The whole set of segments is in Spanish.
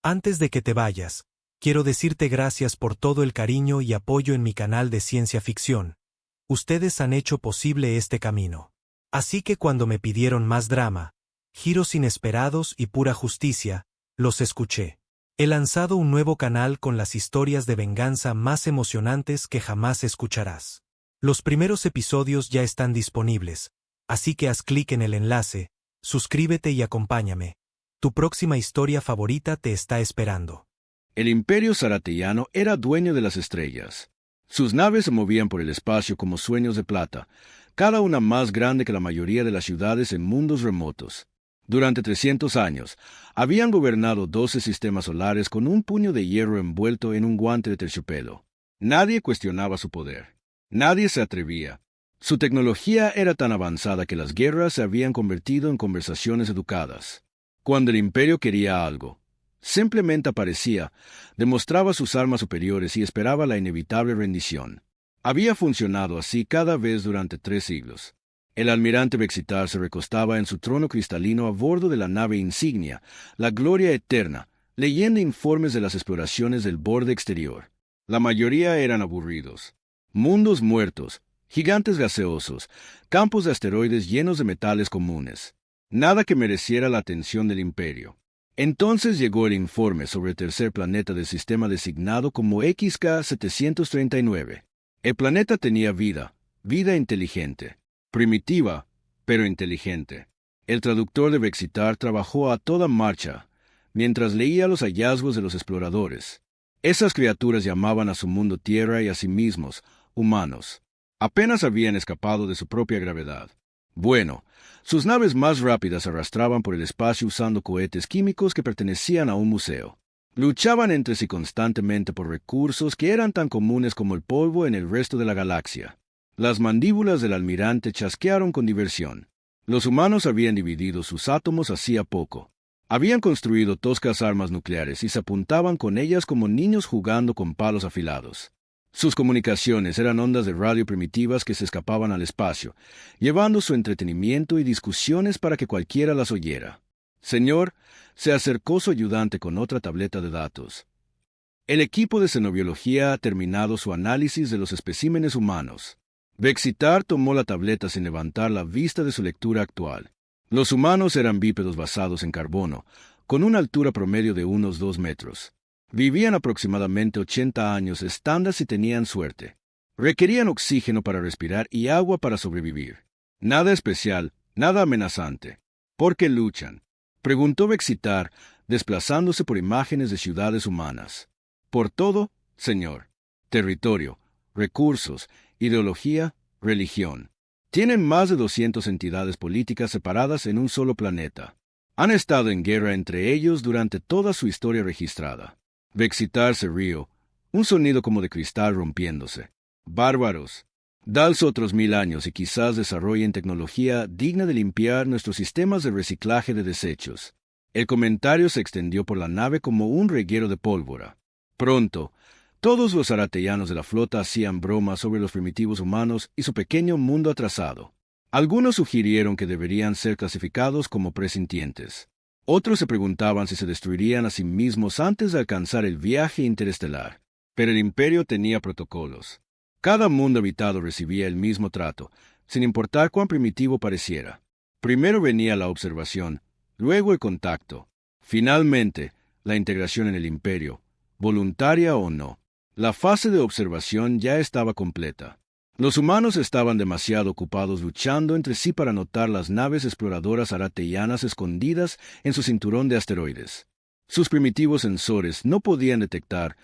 Antes de que te vayas, quiero decirte gracias por todo el cariño y apoyo en mi canal de ciencia ficción. Ustedes han hecho posible este camino. Así que cuando me pidieron más drama, giros inesperados y pura justicia, los escuché. He lanzado un nuevo canal con las historias de venganza más emocionantes que jamás escucharás. Los primeros episodios ya están disponibles, así que haz clic en el enlace, suscríbete y acompáñame. Tu próxima historia favorita te está esperando. El Imperio Zaratellano era dueño de las estrellas. Sus naves se movían por el espacio como sueños de plata, cada una más grande que la mayoría de las ciudades en mundos remotos. Durante 300 años, habían gobernado 12 sistemas solares con un puño de hierro envuelto en un guante de terciopelo. Nadie cuestionaba su poder. Nadie se atrevía. Su tecnología era tan avanzada que las guerras se habían convertido en conversaciones educadas. Cuando el Imperio quería algo, simplemente aparecía, demostraba sus armas superiores y esperaba la inevitable rendición. Había funcionado así cada vez durante 3 siglos. El almirante Vexitar se recostaba en su trono cristalino a bordo de la nave insignia, la Gloria Eterna, leyendo informes de las exploraciones del borde exterior. La mayoría eran aburridos. Mundos muertos, gigantes gaseosos, campos de asteroides llenos de metales comunes. Nada que mereciera la atención del Imperio. Entonces llegó el informe sobre el tercer planeta del sistema designado como XK-739. El planeta tenía vida inteligente, primitiva, pero inteligente. El traductor de Vexitar trabajó a toda marcha, mientras leía los hallazgos de los exploradores. Esas criaturas llamaban a su mundo Tierra y a sí mismos, humanos. Apenas habían escapado de su propia gravedad. Bueno, sus naves más rápidas arrastraban por el espacio usando cohetes químicos que pertenecían a un museo. Luchaban entre sí constantemente por recursos que eran tan comunes como el polvo en el resto de la galaxia. Las mandíbulas del almirante chasquearon con diversión. Los humanos habían dividido sus átomos hacía poco. Habían construido toscas armas nucleares y se apuntaban con ellas como niños jugando con palos afilados. Sus comunicaciones eran ondas de radio primitivas que se escapaban al espacio, llevando su entretenimiento y discusiones para que cualquiera las oyera. Señor, se acercó su ayudante con otra tableta de datos. El equipo de xenobiología ha terminado su análisis de los especímenes humanos. Vexitar tomó la tableta sin levantar la vista de su lectura actual. Los humanos eran bípedos basados en carbono, con una altura promedio de unos 2 metros. Vivían aproximadamente 80 años estándar si tenían suerte. Requerían oxígeno para respirar y agua para sobrevivir. Nada especial, nada amenazante. ¿Por qué luchan?, preguntó Vexitar, desplazándose por imágenes de ciudades humanas. Por todo, señor. Territorio, recursos, ideología, religión. Tienen más de 200 entidades políticas separadas en un solo planeta. Han estado en guerra entre ellos durante toda su historia registrada. Vexitar se rió, un sonido como de cristal rompiéndose. Bárbaros. Dalse otros 1000 años y quizás desarrollen tecnología digna de limpiar nuestros sistemas de reciclaje de desechos. El comentario se extendió por la nave como un reguero de pólvora. Pronto, todos los zaratellanos de la flota hacían bromas sobre los primitivos humanos y su pequeño mundo atrasado. Algunos sugirieron que deberían ser clasificados como presintientes. Otros se preguntaban si se destruirían a sí mismos antes de alcanzar el viaje interestelar. Pero el Imperio tenía protocolos. Cada mundo habitado recibía el mismo trato, sin importar cuán primitivo pareciera. Primero venía la observación, luego el contacto. Finalmente, la integración en el Imperio, voluntaria o no. La fase de observación ya estaba completa. Los humanos estaban demasiado ocupados luchando entre sí para notar las naves exploradoras zaratellanas escondidas en su cinturón de asteroides. Sus primitivos sensores no podían detectar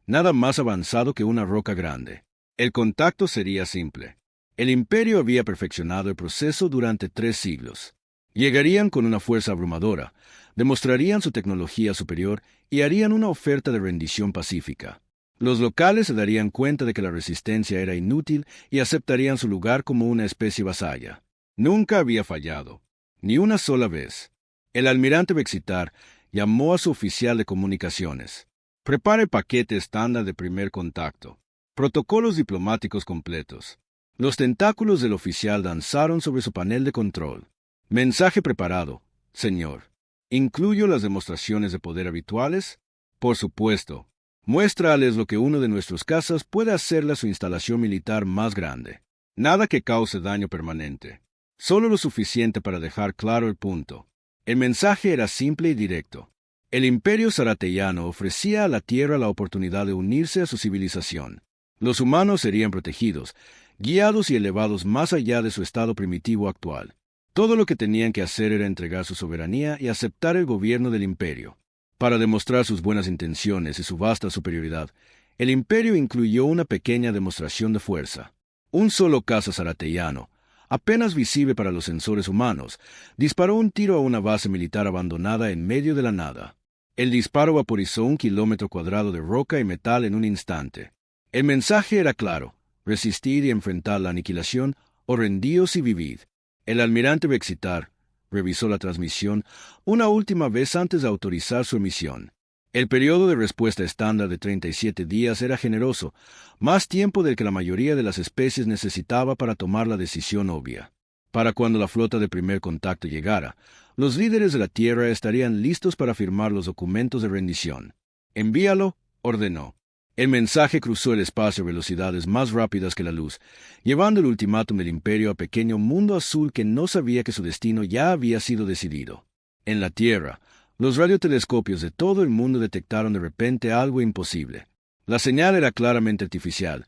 nada más avanzado que una roca grande. El contacto sería simple. El Imperio había perfeccionado el proceso durante 3 siglos. Llegarían con una fuerza abrumadora, demostrarían su tecnología superior y harían una oferta de rendición pacífica. Los locales se darían cuenta de que la resistencia era inútil y aceptarían su lugar como una especie vasalla. Nunca había fallado, ni una sola vez. El almirante Vexitar llamó a su oficial de comunicaciones. Prepare paquete estándar de primer contacto. Protocolos diplomáticos completos. Los tentáculos del oficial danzaron sobre su panel de control. Mensaje preparado, señor. ¿Incluyo las demostraciones de poder habituales? Por supuesto. Muéstrales lo que uno de nuestros cazas puede hacerle a su instalación militar más grande. Nada que cause daño permanente. Solo lo suficiente para dejar claro el punto. El mensaje era simple y directo. El imperio zarateyano ofrecía a la Tierra la oportunidad de unirse a su civilización. Los humanos serían protegidos, guiados y elevados más allá de su estado primitivo actual. Todo lo que tenían que hacer era entregar su soberanía y aceptar el gobierno del imperio. Para demostrar sus buenas intenciones y su vasta superioridad, el imperio incluyó una pequeña demostración de fuerza. Un solo caza zarateyano, apenas visible para los sensores humanos, disparó un tiro a una base militar abandonada en medio de la nada. El disparo vaporizó 1 kilómetro cuadrado de roca y metal en un instante. El mensaje era claro: resistir y enfrentar la aniquilación, o rendíos y vivid. El almirante Bexitar revisó la transmisión una última vez antes de autorizar su emisión. El periodo de respuesta estándar de 37 días era generoso, más tiempo del que la mayoría de las especies necesitaba para tomar la decisión obvia. Para cuando la flota de primer contacto llegara, los líderes de la Tierra estarían listos para firmar los documentos de rendición. «Envíalo», ordenó. El mensaje cruzó el espacio a velocidades más rápidas que la luz, llevando el ultimátum del imperio a pequeño mundo azul que no sabía que su destino ya había sido decidido. En la Tierra, los radiotelescopios de todo el mundo detectaron de repente algo imposible. La señal era claramente artificial,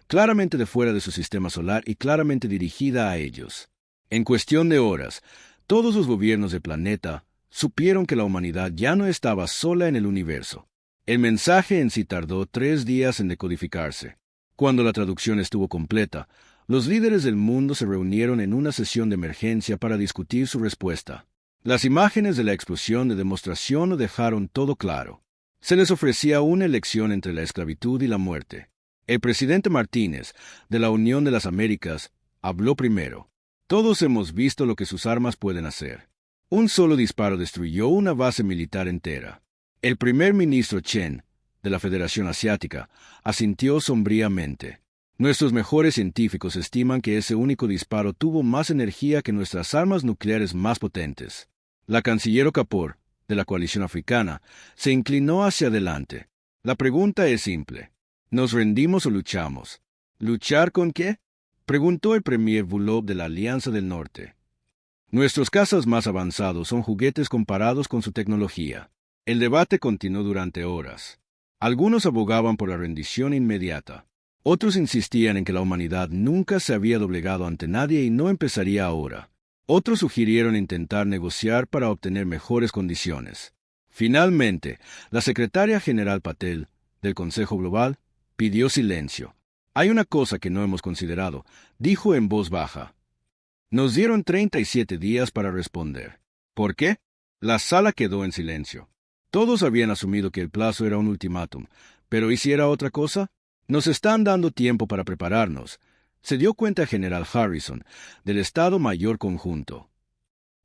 claramente de fuera de su sistema solar y claramente dirigida a ellos. En cuestión de horas, todos los gobiernos del planeta supieron que la humanidad ya no estaba sola en el universo. El mensaje en sí tardó 3 días en decodificarse. Cuando la traducción estuvo completa, los líderes del mundo se reunieron en una sesión de emergencia para discutir su respuesta. Las imágenes de la explosión de demostración lo dejaron todo claro. Se les ofrecía una elección entre la esclavitud y la muerte. El presidente Martínez, de la Unión de las Américas, habló primero. Todos hemos visto lo que sus armas pueden hacer. Un solo disparo destruyó una base militar entera. El primer ministro Chen, de la Federación Asiática, asintió sombríamente. Nuestros mejores científicos estiman que ese único disparo tuvo más energía que nuestras armas nucleares más potentes. La canciller Okafor, de la coalición africana, se inclinó hacia adelante. La pregunta es simple. ¿Nos rendimos o luchamos? ¿Luchar con qué?, preguntó el premier Vulov de la Alianza del Norte. Nuestros cazas más avanzados son juguetes comparados con su tecnología. El debate continuó durante horas. Algunos abogaban por la rendición inmediata. Otros insistían en que la humanidad nunca se había doblegado ante nadie y no empezaría ahora. Otros sugirieron intentar negociar para obtener mejores condiciones. Finalmente, la secretaria general Patel, del Consejo Global, pidió silencio. «Hay una cosa que no hemos considerado», dijo en voz baja. Nos dieron 37 días para responder. ¿Por qué? La sala quedó en silencio. Todos habían asumido que el plazo era un ultimátum, pero ¿y si era otra cosa? Nos están dando tiempo para prepararnos. Se dio cuenta General Harrison, del Estado Mayor Conjunto.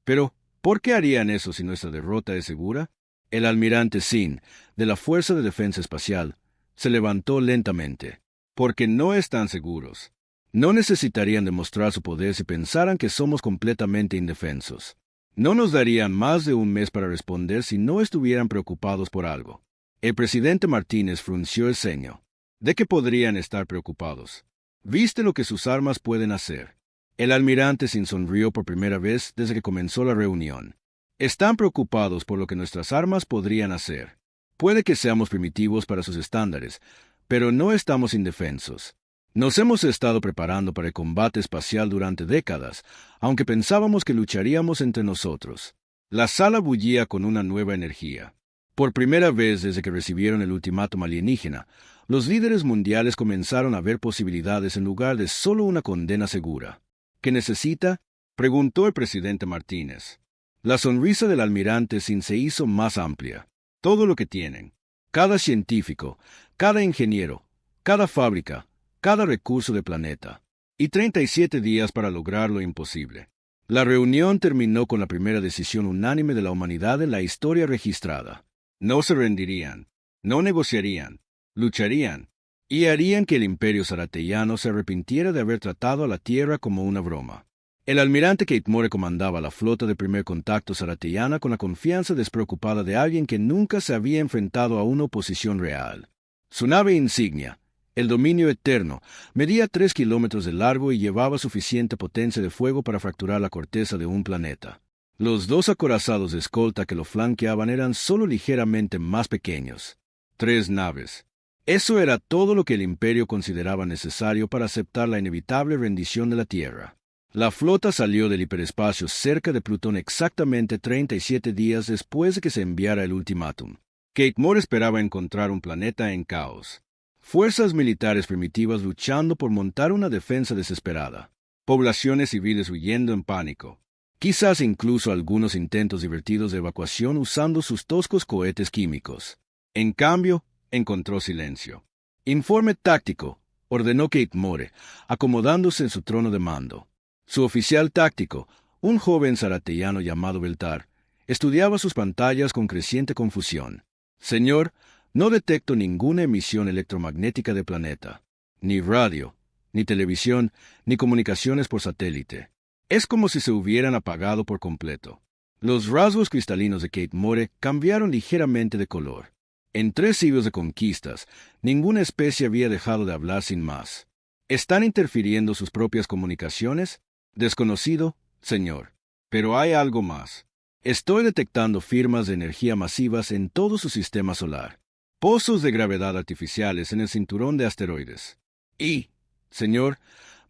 Pero, ¿por qué harían eso si nuestra derrota es segura? El almirante Sin, de la Fuerza de Defensa Espacial, se levantó lentamente. Porque no están seguros. No necesitarían demostrar su poder si pensaran que somos completamente indefensos. No nos darían más de 1 mes para responder si no estuvieran preocupados por algo. El presidente Martínez frunció el ceño. ¿De qué podrían estar preocupados? ¿Viste lo que sus armas pueden hacer? El almirante Sin sonrió por primera vez desde que comenzó la reunión. Están preocupados por lo que nuestras armas podrían hacer. Puede que seamos primitivos para sus estándares, pero no estamos indefensos. Nos hemos estado preparando para el combate espacial durante décadas, aunque pensábamos que lucharíamos entre nosotros. La sala bullía con una nueva energía. Por primera vez desde que recibieron el ultimátum alienígena, los líderes mundiales comenzaron a ver posibilidades en lugar de solo una condena segura. ¿Qué necesita?, preguntó el presidente Martínez. La sonrisa del almirante Sin se hizo más amplia. Todo lo que tienen. Cada científico, cada ingeniero, cada fábrica, cada recurso del planeta. Y 37 días para lograr lo imposible. La reunión terminó con la primera decisión unánime de la humanidad en la historia registrada. No se rendirían, no negociarían, lucharían, y harían que el imperio zarateyano se arrepintiera de haber tratado a la Tierra como una broma. El almirante Kate More comandaba la flota de primer contacto zarateyana con la confianza despreocupada de alguien que nunca se había enfrentado a una oposición real. Su nave insignia, el Dominio Eterno, medía 3 kilómetros de largo y llevaba suficiente potencia de fuego para fracturar la corteza de un planeta. Los 2 acorazados de escolta que lo flanqueaban eran solo ligeramente más pequeños. 3 naves. Eso era todo lo que el Imperio consideraba necesario para aceptar la inevitable rendición de la Tierra. La flota salió del hiperespacio cerca de Plutón exactamente 37 días después de que se enviara el ultimátum. Kate More esperaba encontrar un planeta en caos. Fuerzas militares primitivas luchando por montar una defensa desesperada. Poblaciones civiles huyendo en pánico. Quizás incluso algunos intentos divertidos de evacuación usando sus toscos cohetes químicos. En cambio, encontró silencio. Informe táctico, ordenó Kate More, acomodándose en su trono de mando. Su oficial táctico, un joven zarateyano llamado Beltar, estudiaba sus pantallas con creciente confusión. Señor, no detecto ninguna emisión electromagnética de planeta. Ni radio, ni televisión, ni comunicaciones por satélite. Es como si se hubieran apagado por completo. Los rasgos cristalinos de Kate More cambiaron ligeramente de color. En 3 siglos de conquistas, ninguna especie había dejado de hablar sin más. ¿Están interfiriendo sus propias comunicaciones? Desconocido, señor. Pero hay algo más. Estoy detectando firmas de energía masivas en todo su sistema solar. Pozos de gravedad artificiales en el cinturón de asteroides. Y, señor,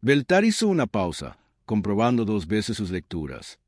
Beltar hizo una pausa, comprobando 2 veces sus lecturas.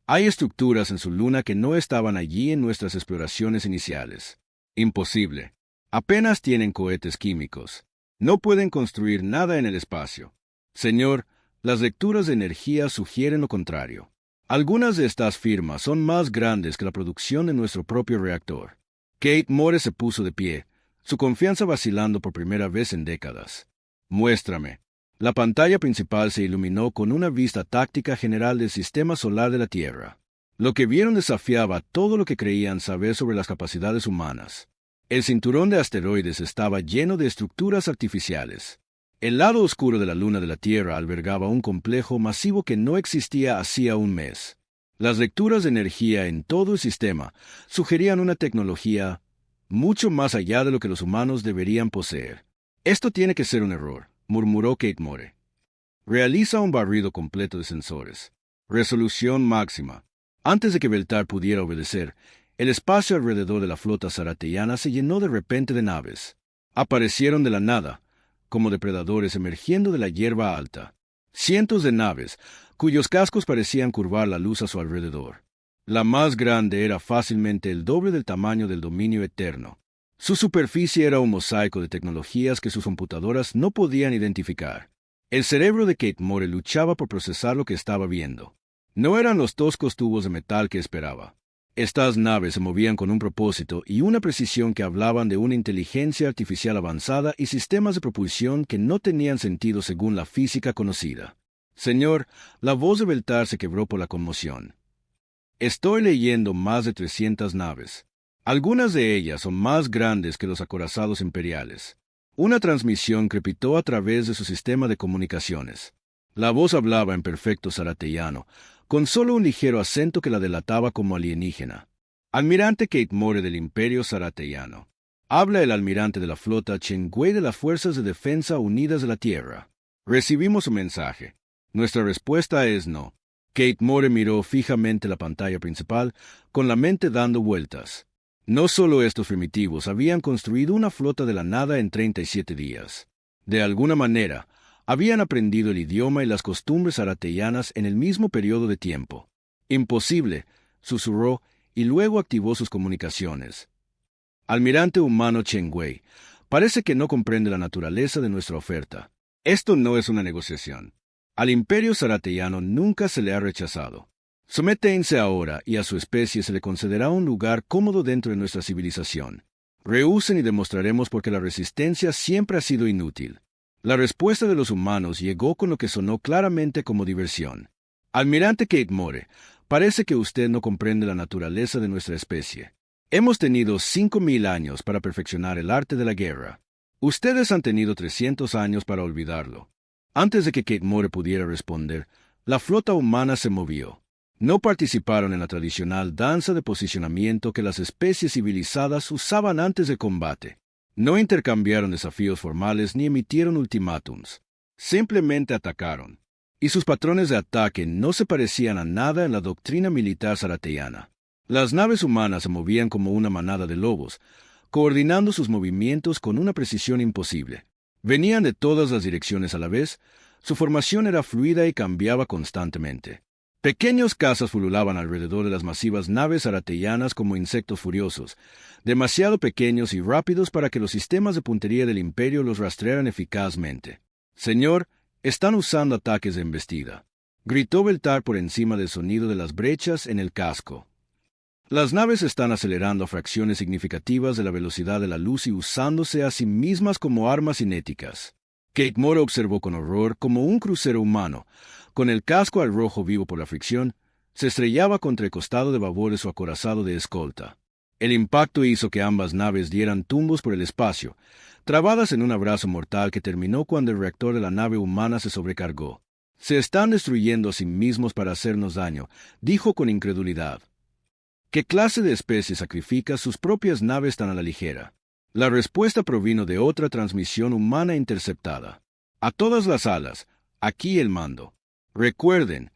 Hay estructuras en su luna que no estaban allí en nuestras exploraciones iniciales. Imposible. Apenas tienen cohetes químicos. No pueden construir nada en el espacio. Señor, las lecturas de energía sugieren lo contrario. Algunas de estas firmas son más grandes que la producción de nuestro propio reactor. Kate More se puso de pie, su confianza vacilando por primera vez en décadas. Muéstrame. La pantalla principal se iluminó con una vista táctica general del sistema solar de la Tierra. Lo que vieron desafiaba todo lo que creían saber sobre las capacidades humanas. El cinturón de asteroides estaba lleno de estructuras artificiales. El lado oscuro de la luna de la Tierra albergaba un complejo masivo que no existía hacía un mes. Las lecturas de energía en todo el sistema sugerían una tecnología mucho más allá de lo que los humanos deberían poseer. Esto tiene que ser un error, murmuró Kate More. Realiza un barrido completo de sensores. Resolución máxima. Antes de que Beltar pudiera obedecer, el espacio alrededor de la flota zarateyana se llenó de repente de naves. Aparecieron de la nada, como depredadores emergiendo de la hierba alta. Cientos de naves, cuyos cascos parecían curvar la luz a su alrededor. La más grande era fácilmente el doble del tamaño del Dominio Eterno. Su superficie era un mosaico de tecnologías que sus computadoras no podían identificar. El cerebro de Kate More luchaba por procesar lo que estaba viendo. No eran los toscos tubos de metal que esperaba. Estas naves se movían con un propósito y una precisión que hablaban de una inteligencia artificial avanzada y sistemas de propulsión que no tenían sentido según la física conocida. Señor, la voz de Beltar se quebró por la conmoción. Estoy leyendo más de 300 naves. Algunas de ellas son más grandes que los acorazados imperiales. Una transmisión crepitó a través de su sistema de comunicaciones. La voz hablaba en perfecto zarateyano, con solo un ligero acento que la delataba como alienígena. Almirante Kate More del Imperio Zarateyano. Habla el almirante de la flota Chengwei de las Fuerzas de Defensa Unidas de la Tierra. Recibimos su mensaje. Nuestra respuesta es no. Kate More miró fijamente la pantalla principal, con la mente dando vueltas. No solo estos primitivos habían construido una flota de la nada en 37 días. De alguna manera, habían aprendido el idioma y las costumbres zarateyanas en el mismo periodo de tiempo. Imposible, susurró, y luego activó sus comunicaciones. Almirante humano Chengwei, parece que no comprende la naturaleza de nuestra oferta. Esto no es una negociación. Al imperio zarateyano nunca se le ha rechazado. Sométense ahora y a su especie se le concederá un lugar cómodo dentro de nuestra civilización. Rehúsen y demostraremos por qué la resistencia siempre ha sido inútil. La respuesta de los humanos llegó con lo que sonó claramente como diversión. Almirante Kate More, parece que usted no comprende la naturaleza de nuestra especie. Hemos tenido 5.000 años para perfeccionar el arte de la guerra. Ustedes han tenido 300 años para olvidarlo. Antes de que Kate More pudiera responder, La flota humana se movió. No participaron en la tradicional danza de posicionamiento que las especies civilizadas usaban antes del combate. No intercambiaron desafíos formales ni emitieron ultimátums. Simplemente atacaron. Y sus patrones de ataque no se parecían a nada en la doctrina militar zarateyana. Las naves humanas se movían como una manada de lobos, coordinando sus movimientos con una precisión imposible. Venían de todas las direcciones a la vez, su formación era fluida y cambiaba constantemente. Pequeños cazas fululaban alrededor de las masivas naves zarateyanas como insectos furiosos, demasiado pequeños y rápidos para que los sistemas de puntería del Imperio los rastrearan eficazmente. «Señor, están usando ataques de embestida», gritó Beltar por encima del sonido de las brechas en el casco. Las naves están acelerando a fracciones significativas de la velocidad de la luz y usándose a sí mismas como armas cinéticas. Kate More observó con horror cómo un crucero humano, con el casco al rojo vivo por la fricción, se estrellaba contra el costado de babor de su acorazado de escolta. El impacto hizo que ambas naves dieran tumbos por el espacio, trabadas en un abrazo mortal que terminó cuando el reactor de la nave humana se sobrecargó. «Se están destruyendo a sí mismos para hacernos daño», dijo con incredulidad. «¿Qué clase de especie sacrifica sus propias naves tan a la ligera?» La respuesta provino de otra transmisión humana interceptada. «A todas las alas, aquí el mando. Recuerden,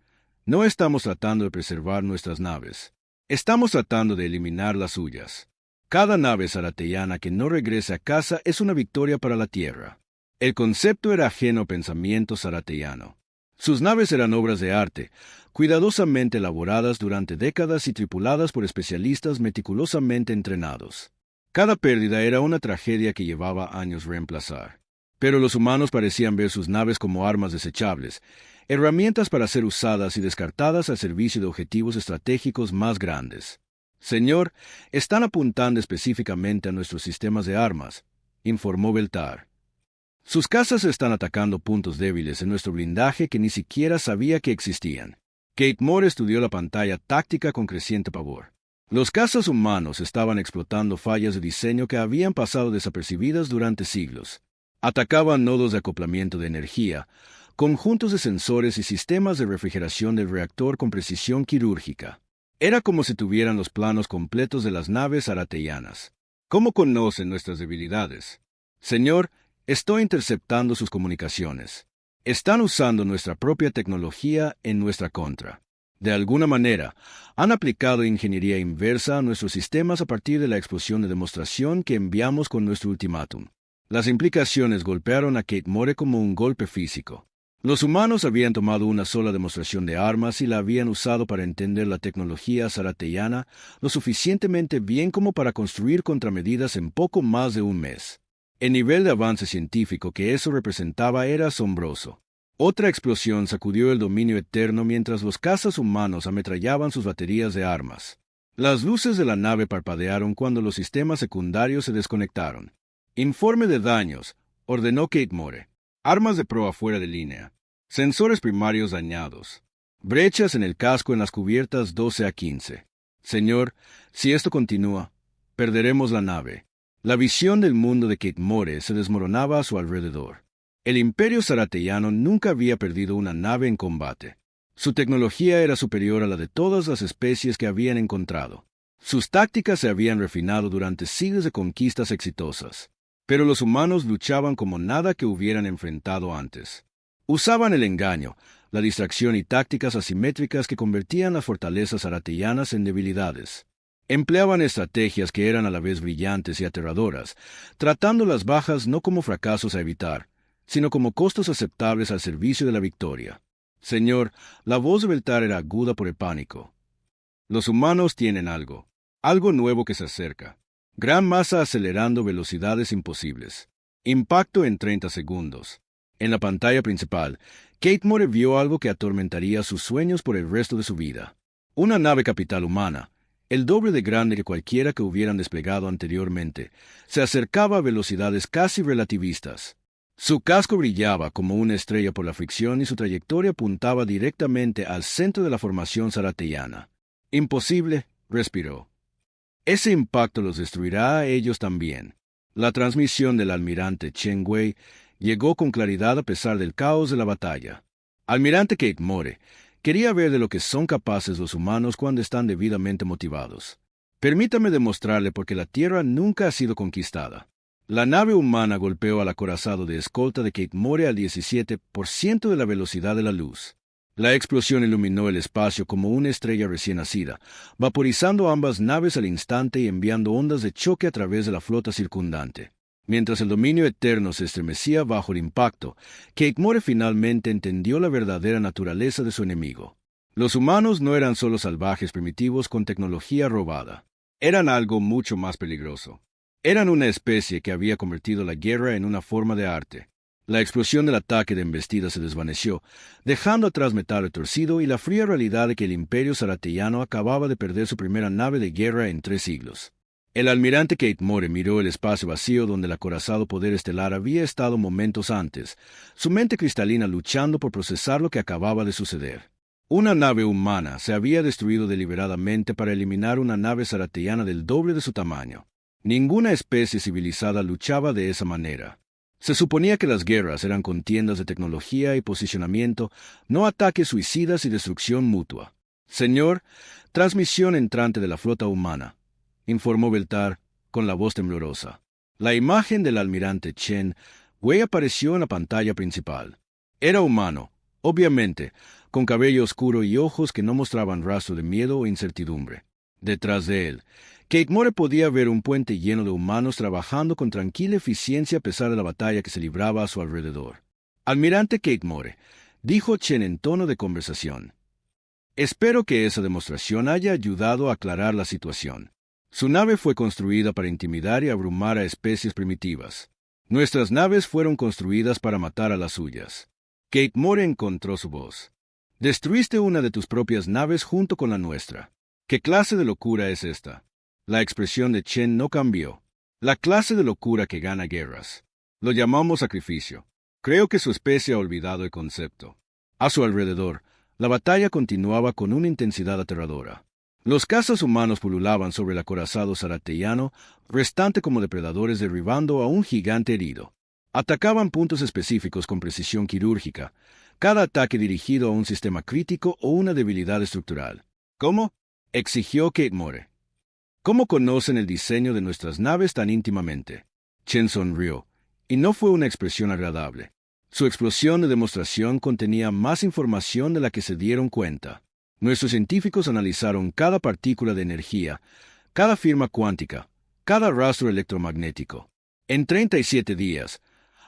no estamos tratando de preservar nuestras naves. Estamos tratando de eliminar las suyas. Cada nave zarateyana que no regrese a casa es una victoria para la Tierra». El concepto era ajeno al pensamiento zarateyano. Sus naves eran obras de arte, cuidadosamente elaboradas durante décadas y tripuladas por especialistas meticulosamente entrenados. Cada pérdida era una tragedia que llevaba años reemplazar. Pero los humanos parecían ver sus naves como armas desechables, herramientas para ser usadas y descartadas al servicio de objetivos estratégicos más grandes. «Señor, están apuntando específicamente a nuestros sistemas de armas», informó Beltar. «Sus cazas están atacando puntos débiles en nuestro blindaje que ni siquiera sabía que existían». Kate More estudió la pantalla táctica con creciente pavor. Los cazas humanos estaban explotando fallas de diseño que habían pasado desapercibidas durante siglos. Atacaban nodos de acoplamiento de energía, conjuntos de sensores y sistemas de refrigeración del reactor con precisión quirúrgica. Era como si tuvieran los planos completos de las naves zarateyanas. «¿Cómo conocen nuestras debilidades?» «Señor, estoy interceptando sus comunicaciones. Están usando nuestra propia tecnología en nuestra contra. De alguna manera, han aplicado ingeniería inversa a nuestros sistemas a partir de la explosión de demostración que enviamos con nuestro ultimátum». Las implicaciones golpearon a Kate More como un golpe físico. Los humanos habían tomado una sola demostración de armas y la habían usado para entender la tecnología zarateyana lo suficientemente bien como para construir contramedidas en poco más de un mes. El nivel de avance científico que eso representaba era asombroso. Otra explosión sacudió el dominio eterno mientras los cazas humanos ametrallaban sus baterías de armas. Las luces de la nave parpadearon cuando los sistemas secundarios se desconectaron. «Informe de daños», ordenó Kate More. «Armas de proa fuera de línea. Sensores primarios dañados. Brechas en el casco en las cubiertas 12 a 15. Señor, si esto continúa, perderemos la nave». La visión del mundo de Kate More se desmoronaba a su alrededor. El Imperio zarateyano nunca había perdido una nave en combate. Su tecnología era superior a la de todas las especies que habían encontrado. Sus tácticas se habían refinado durante siglos de conquistas exitosas. Pero los humanos luchaban como nada que hubieran enfrentado antes. Usaban el engaño, la distracción y tácticas asimétricas que convertían las fortalezas zarateyanas en debilidades. Empleaban estrategias que eran a la vez brillantes y aterradoras, tratando las bajas no como fracasos a evitar, sino como costos aceptables al servicio de la victoria. «Señor», la voz de Beltar era aguda por el pánico. «Los humanos tienen algo nuevo que se acerca. Gran masa acelerando velocidades imposibles. Impacto en 30 segundos». En la pantalla principal, Kate More vio algo que atormentaría sus sueños por el resto de su vida. Una nave capital humana, el doble de grande que cualquiera que hubieran desplegado anteriormente, se acercaba a velocidades casi relativistas. Su casco brillaba como una estrella por la fricción y su trayectoria apuntaba directamente al centro de la formación zarateyana. «Imposible», respiró. «Ese impacto los destruirá a ellos también». La transmisión del almirante Chen Wei llegó con claridad a pesar del caos de la batalla. «Almirante Kate More, Quería ver de lo que son capaces los humanos cuando están debidamente motivados. Permítame demostrarle por qué la Tierra nunca ha sido conquistada. La nave humana golpeó al acorazado de escolta de Kate Moore al 17% de la velocidad de la luz. La explosión iluminó el espacio como una estrella recién nacida, vaporizando ambas naves al instante y enviando ondas de choque a través de la flota circundante. Mientras el dominio eterno se estremecía bajo el impacto, Kate Moore finalmente entendió la verdadera naturaleza de su enemigo. Los humanos no eran solo salvajes primitivos con tecnología robada. Eran algo mucho más peligroso. Eran una especie que había convertido la guerra en una forma de arte. La explosión del ataque de embestida se desvaneció, dejando atrás metal retorcido y la fría realidad de que el imperio zarateyano acababa de perder su primera nave de guerra en 3 siglos. El almirante Kate Moore miró el espacio vacío donde el acorazado poder estelar había estado momentos antes, su mente cristalina luchando por procesar lo que acababa de suceder. Una nave humana se había destruido deliberadamente para eliminar una nave zarateyana del doble de su tamaño. Ninguna especie civilizada luchaba de esa manera. Se suponía que las guerras eran contiendas de tecnología y posicionamiento, no ataques suicidas y destrucción mutua. Señor, transmisión entrante de la flota humana, informó Beltar con la voz temblorosa. La imagen del almirante Chen Wei apareció en la pantalla principal. Era humano, obviamente, con cabello oscuro y ojos que no mostraban rastro de miedo o incertidumbre. Detrás de él, Kate Moore podía ver un puente lleno de humanos trabajando con tranquila eficiencia a pesar de la batalla que se libraba a su alrededor. Almirante Kate Moore, dijo Chen en tono de conversación. Espero que esa demostración haya ayudado a aclarar la situación. Su nave fue construida para intimidar y abrumar a especies primitivas. Nuestras naves fueron construidas para matar a las suyas. Kate Moore encontró su voz. Destruiste una de tus propias naves junto con la nuestra. ¿Qué clase de locura es esta? La expresión de Chen no cambió. La clase de locura que gana guerras. Lo llamamos sacrificio. Creo que su especie ha olvidado el concepto. A su alrededor, la batalla continuaba con una intensidad aterradora. Los cazas humanos pululaban sobre el acorazado zarateyano, restante como depredadores derribando a un gigante herido. Atacaban puntos específicos con precisión quirúrgica, cada ataque dirigido a un sistema crítico o una debilidad estructural. ¿Cómo?, exigió Kate Moore. ¿Cómo conocen el diseño de nuestras naves tan íntimamente? Chen sonrió, y no fue una expresión agradable. Su explosión de demostración contenía más información de la que se dieron cuenta. Nuestros científicos analizaron cada partícula de energía, cada firma cuántica, cada rastro electromagnético. En 37 días,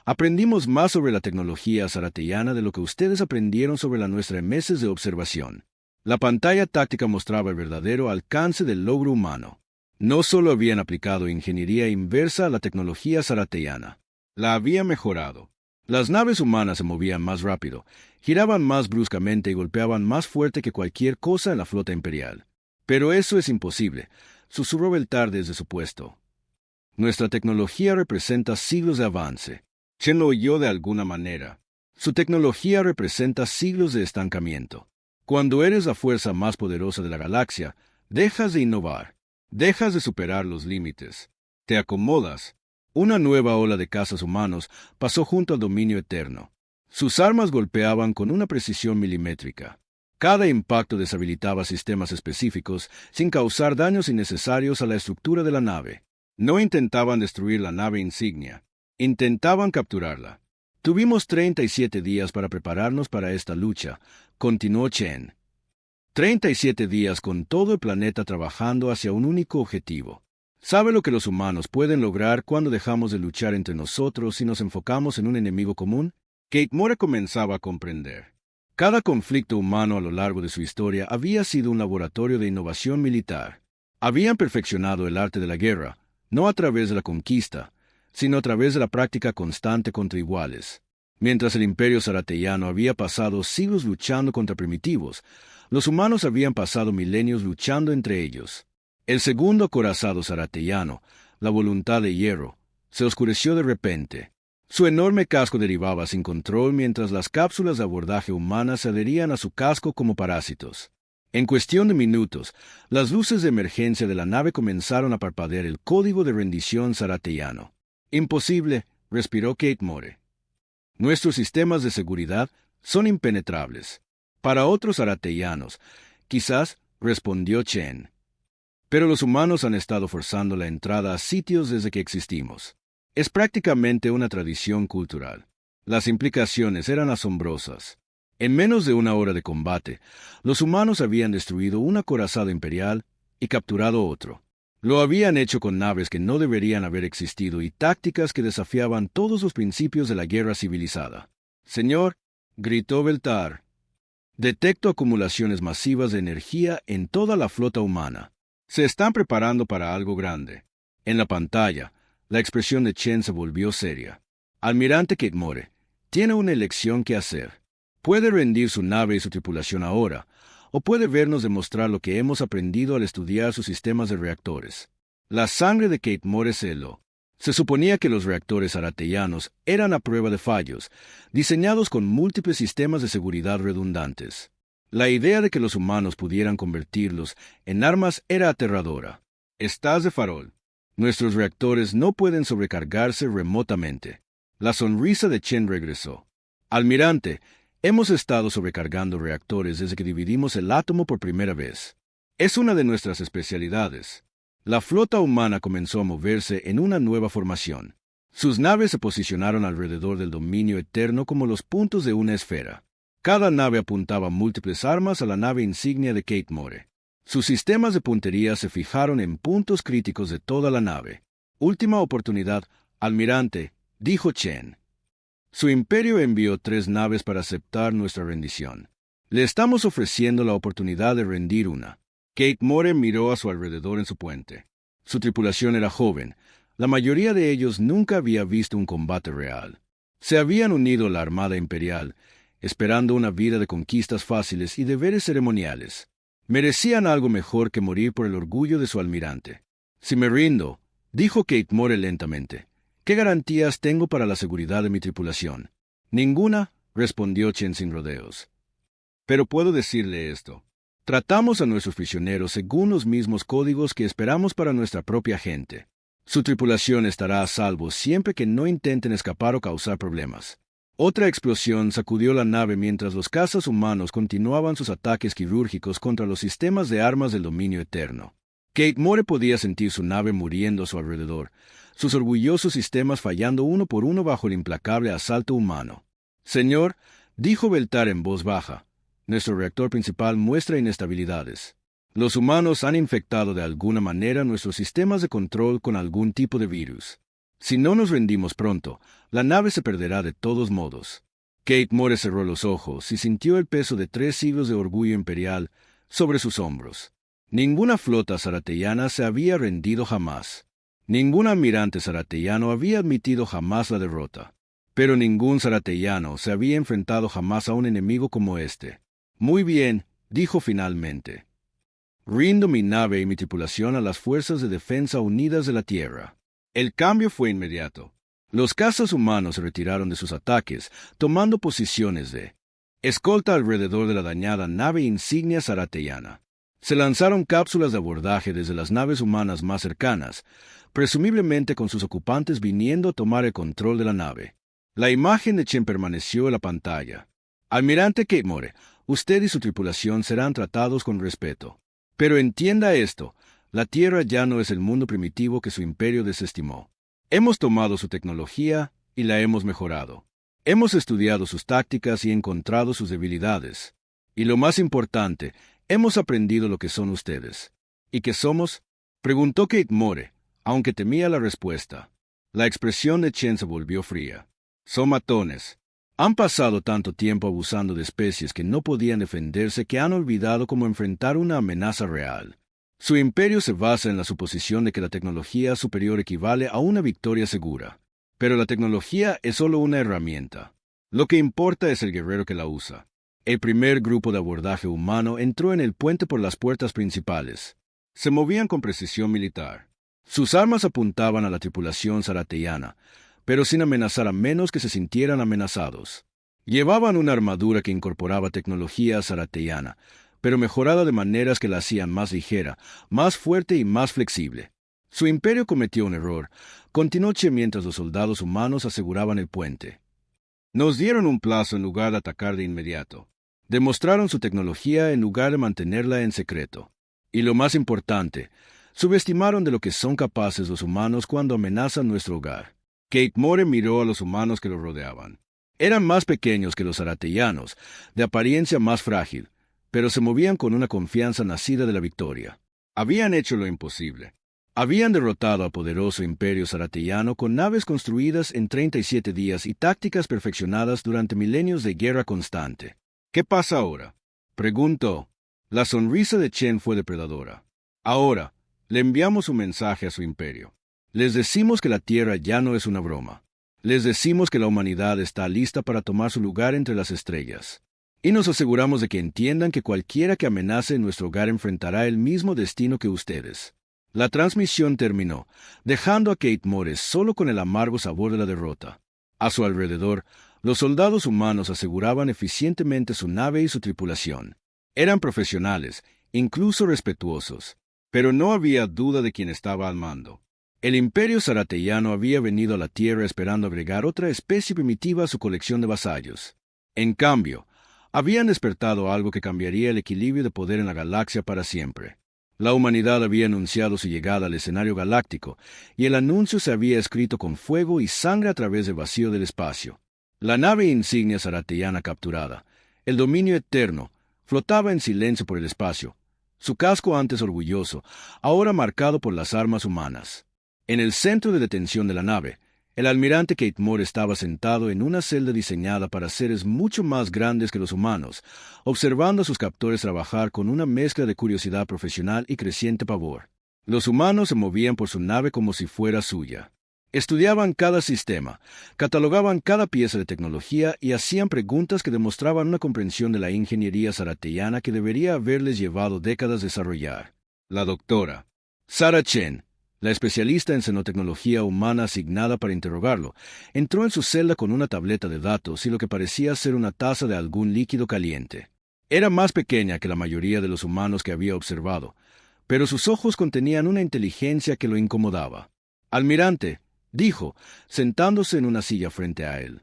aprendimos más sobre la tecnología zarateyana de lo que ustedes aprendieron sobre la nuestra en meses de observación. La pantalla táctica mostraba el verdadero alcance del logro humano. No solo habían aplicado ingeniería inversa a la tecnología zarateyana, la habían mejorado. Las naves humanas se movían más rápido, giraban más bruscamente y golpeaban más fuerte que cualquier cosa en la flota imperial. Pero eso es imposible, susurró Beltar desde su puesto. Nuestra tecnología representa siglos de avance. Chen lo oyó de alguna manera. Su tecnología representa siglos de estancamiento. Cuando eres la fuerza más poderosa de la galaxia, dejas de innovar, dejas de superar los límites, te acomodas. Una nueva ola de cazas humanos pasó junto al dominio eterno. Sus armas golpeaban con una precisión milimétrica. Cada impacto deshabilitaba sistemas específicos sin causar daños innecesarios a la estructura de la nave. No intentaban destruir la nave insignia, intentaban capturarla. Tuvimos 37 días para prepararnos para esta lucha, continuó Chen. 37 días con todo el planeta trabajando hacia un único objetivo. ¿Sabe lo que los humanos pueden lograr cuando dejamos de luchar entre nosotros y nos enfocamos en un enemigo común? Kate Moore comenzaba a comprender. Cada conflicto humano a lo largo de su historia había sido un laboratorio de innovación militar. Habían perfeccionado el arte de la guerra, no a través de la conquista, sino a través de la práctica constante contra iguales. Mientras el imperio zarateyano había pasado siglos luchando contra primitivos, los humanos habían pasado milenios luchando entre ellos. El segundo acorazado zarateyano, la voluntad de hierro, se oscureció de repente. Su enorme casco derivaba sin control mientras las cápsulas de abordaje humanas se adherían a su casco como parásitos. En cuestión de minutos, las luces de emergencia de la nave comenzaron a parpadear el código de rendición zarateyano. Imposible, respiró Kate Moore. Nuestros sistemas de seguridad son impenetrables. Para otros aratellanos, quizás, respondió Chen. Pero los humanos han estado forzando la entrada a sitios desde que existimos. Es prácticamente una tradición cultural. Las implicaciones eran asombrosas. En menos de una hora de combate, los humanos habían destruido un acorazado imperial y capturado otro. Lo habían hecho con naves que no deberían haber existido y tácticas que desafiaban todos los principios de la guerra civilizada. Señor, gritó Beltar, detecto acumulaciones masivas de energía en toda la flota humana. Se están preparando para algo grande. En la pantalla, la expresión de Chen se volvió seria. Almirante Kate-More, tiene una elección que hacer. Puede rendir su nave y su tripulación ahora, o puede vernos demostrar lo que hemos aprendido al estudiar sus sistemas de reactores. La sangre de Kate-More se heló. Se suponía que los reactores aratellanos eran a prueba de fallos, diseñados con múltiples sistemas de seguridad redundantes. La idea de que los humanos pudieran convertirlos en armas era aterradora. Estás de farol. Nuestros reactores no pueden sobrecargarse remotamente. La sonrisa de Chen regresó. Almirante, hemos estado sobrecargando reactores desde que dividimos el átomo por primera vez. Es una de nuestras especialidades. La flota humana comenzó a moverse en una nueva formación. Sus naves se posicionaron alrededor del dominio eterno como los puntos de una esfera. Cada nave apuntaba múltiples armas a la nave insignia de Kate-More. Sus sistemas de puntería se fijaron en puntos críticos de toda la nave. Última oportunidad, almirante, dijo Chen. Su imperio envió 3 naves para aceptar nuestra rendición. Le estamos ofreciendo la oportunidad de rendir una. Kate-More miró a su alrededor en su puente. Su tripulación era joven. La mayoría de ellos nunca había visto un combate real. Se habían unido a la Armada Imperial, esperando una vida de conquistas fáciles y deberes ceremoniales. Merecían algo mejor que morir por el orgullo de su almirante. Si me rindo, dijo Kate-More lentamente, ¿qué garantías tengo para la seguridad de mi tripulación? Ninguna, respondió Chen sin rodeos. Pero puedo decirle esto. Tratamos a nuestros prisioneros según los mismos códigos que esperamos para nuestra propia gente. Su tripulación estará a salvo siempre que no intenten escapar o causar problemas. Otra explosión sacudió la nave mientras los cazas humanos continuaban sus ataques quirúrgicos contra los sistemas de armas del dominio eterno. Kate-More podía sentir su nave muriendo a su alrededor, sus orgullosos sistemas fallando uno por uno bajo el implacable asalto humano. Señor, dijo Beltar en voz baja, nuestro reactor principal muestra inestabilidades. Los humanos han infectado de alguna manera nuestros sistemas de control con algún tipo de virus. Si no nos rendimos pronto, la nave se perderá de todos modos. Kate-More cerró los ojos y sintió el peso de 3 siglos de orgullo imperial sobre sus hombros. Ninguna flota zaratellana se había rendido jamás. Ningún almirante zaratellano había admitido jamás la derrota. Pero ningún zaratellano se había enfrentado jamás a un enemigo como este. Muy bien, dijo finalmente. Rindo mi nave y mi tripulación a las Fuerzas de Defensa Unidas de la Tierra. El cambio fue inmediato. Los cazas humanos se retiraron de sus ataques, tomando posiciones de escolta alrededor de la dañada nave insignia zaratellana. Se lanzaron cápsulas de abordaje desde las naves humanas más cercanas, presumiblemente con sus ocupantes viniendo a tomar el control de la nave. La imagen de Chen permaneció en la pantalla. Almirante Kate-More, usted y su tripulación serán tratados con respeto. Pero entienda esto. La Tierra ya no es el mundo primitivo que su imperio desestimó. Hemos tomado su tecnología y la hemos mejorado. Hemos estudiado sus tácticas y encontrado sus debilidades. Y lo más importante, hemos aprendido lo que son ustedes. ¿Y qué somos? Preguntó Kate-More, aunque temía la respuesta. La expresión de Chen se volvió fría. Son matones. Han pasado tanto tiempo abusando de especies que no podían defenderse que han olvidado cómo enfrentar una amenaza real. Su imperio se basa en la suposición de que la tecnología superior equivale a una victoria segura. Pero la tecnología es solo una herramienta. Lo que importa es el guerrero que la usa. El primer grupo de abordaje humano entró en el puente por las puertas principales. Se movían con precisión militar. Sus armas apuntaban a la tripulación zaratellana, pero sin amenazar a menos que se sintieran amenazados. Llevaban una armadura que incorporaba tecnología zaratellana, pero mejorada de maneras que la hacían más ligera, más fuerte y más flexible. Su imperio cometió un error. Continuó Chen mientras los soldados humanos aseguraban el puente. Nos dieron un plazo en lugar de atacar de inmediato. Demostraron su tecnología en lugar de mantenerla en secreto. Y lo más importante, subestimaron de lo que son capaces los humanos cuando amenazan nuestro hogar. Kate More miró a los humanos que lo rodeaban. Eran más pequeños que los aratellanos, de apariencia más frágil, pero se movían con una confianza nacida de la victoria. Habían hecho lo imposible. Habían derrotado al poderoso imperio zaratellano con naves construidas en 37 días y tácticas perfeccionadas durante milenios de guerra constante. ¿Qué pasa ahora?, preguntó. La sonrisa de Chen fue depredadora. Ahora, le enviamos un mensaje a su imperio. Les decimos que la Tierra ya no es una broma. Les decimos que la humanidad está lista para tomar su lugar entre las estrellas. Y nos aseguramos de que entiendan que cualquiera que amenace nuestro hogar enfrentará el mismo destino que ustedes. La transmisión terminó, dejando a Kate More solo con el amargo sabor de la derrota. A su alrededor, los soldados humanos aseguraban eficientemente su nave y su tripulación. Eran profesionales, incluso respetuosos. Pero no había duda de quién estaba al mando. El imperio zaratellano había venido a la Tierra esperando agregar otra especie primitiva a su colección de vasallos. En cambio, habían despertado algo que cambiaría el equilibrio de poder en la galaxia para siempre. La humanidad había anunciado su llegada al escenario galáctico, y el anuncio se había escrito con fuego y sangre a través del vacío del espacio. La nave insignia zaratellana capturada, el dominio eterno, flotaba en silencio por el espacio, su casco antes orgulloso, ahora marcado por las armas humanas. En el centro de detención de la nave, el almirante Kate More estaba sentado en una celda diseñada para seres mucho más grandes que los humanos, observando a sus captores trabajar con una mezcla de curiosidad profesional y creciente pavor. Los humanos se movían por su nave como si fuera suya. Estudiaban cada sistema, catalogaban cada pieza de tecnología y hacían preguntas que demostraban una comprensión de la ingeniería zaratellana que debería haberles llevado décadas desarrollar. La doctora Sarah Chen, la especialista en xenotecnología humana asignada para interrogarlo, entró en su celda con una tableta de datos y lo que parecía ser una taza de algún líquido caliente. Era más pequeña que la mayoría de los humanos que había observado, pero sus ojos contenían una inteligencia que lo incomodaba. «Almirante», dijo, sentándose en una silla frente a él.